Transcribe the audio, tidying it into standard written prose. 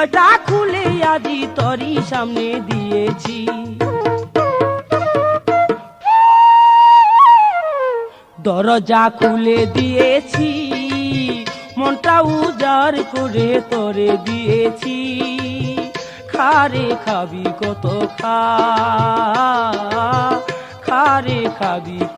হৃদয়টা খুলে আজি তরি সামনে দিয়েছি। দরজা খুলে দিয়েছি, মনটা উজাড় করে তোরে দিয়েছি। খারে খাবি কত খা, খারে খাবি।